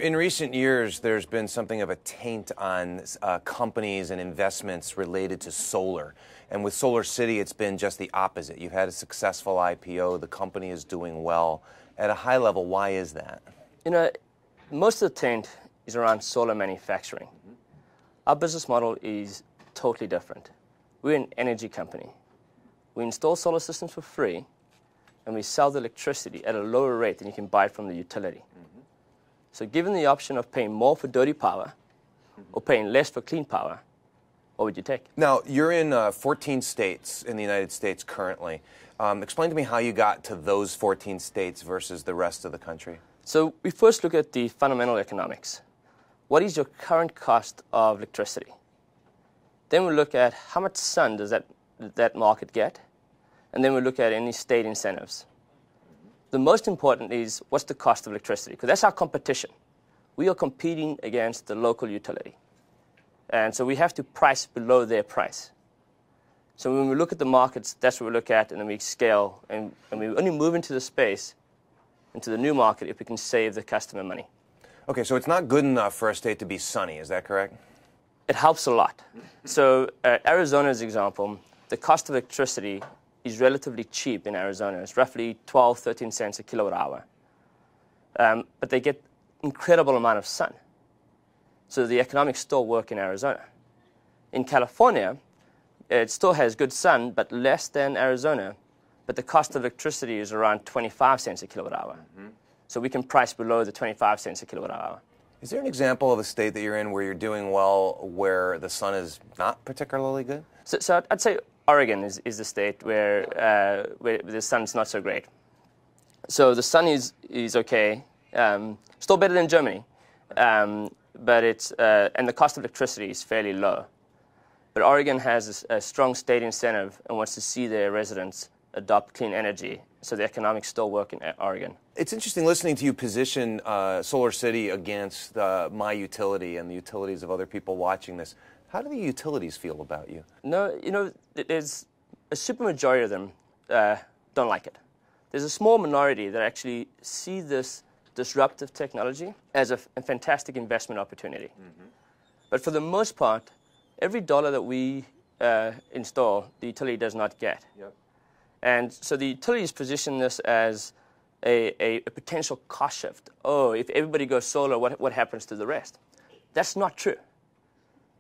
In recent years, there's been something of a taint on companies and investments related to solar. And with Solar City, it's been just the opposite. You've had a successful IPO. The company is doing well. At a high level, why is that? You know, most of the taint is around solar manufacturing. Our business model is totally different. We're an energy company. We install solar systems for free, and we sell the electricity at a lower rate than you can buy it from the utility. So given the option of paying more for dirty power or paying less for clean power, what would you take? Now, you're in 14 states in the United States currently. Explain to me how you got to those 14 states versus the rest of the country. So we first look at the fundamental economics. What is your current cost of electricity? Then we look at how much sun does that market get, and then we look at any state incentives. The most important is what's the cost of electricity, because that's our competition. We are competing against the local utility. And so we have to price below their price. So when we look at the markets, that's what we look at, and then we scale. And we only move into the space, into the new market, if we can save the customer money. Okay, so it's not good enough for a state to be sunny, is that correct? It helps a lot. So Arizona's example, the cost of electricity is relatively cheap in Arizona. It's roughly 12, 13 cents a kilowatt hour. But they get incredible amount of sun. So the economics still work in Arizona. In California, it still has good sun, but less than Arizona. But the cost of electricity is around 25 cents a kilowatt hour. So we can price below the 25 cents a kilowatt hour. Is there an example of a state that you're in where you're doing well, where the sun is not particularly good? So I'd say Oregon is the state where the sun's not so great. So the sun is okay, still better than Germany, but and the cost of electricity is fairly low. But Oregon has a strong state incentive and wants to see their residents adopt clean energy, so the economics still work in Oregon. It's interesting listening to you position Solar City against my utility and the utilities of other people watching this. How do the utilities feel about you? No, you know, there's a supermajority of them don't like it. There's a small minority that actually see this disruptive technology as a fantastic investment opportunity. But for the most part, every dollar that we install, the utility does not get. And so the utilities position this as a potential cost shift. Oh, if everybody goes solar, what happens to the rest? That's not true.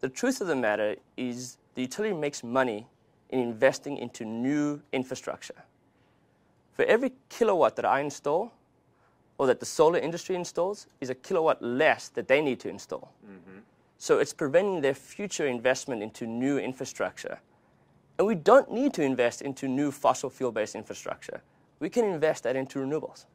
The truth of the matter is the utility makes money in investing into new infrastructure. For every kilowatt that I install, or that the solar industry installs, is a kilowatt less that they need to install. So it's preventing their future investment into new infrastructure. And we don't need to invest into new fossil fuel-based infrastructure. We can invest that into renewables.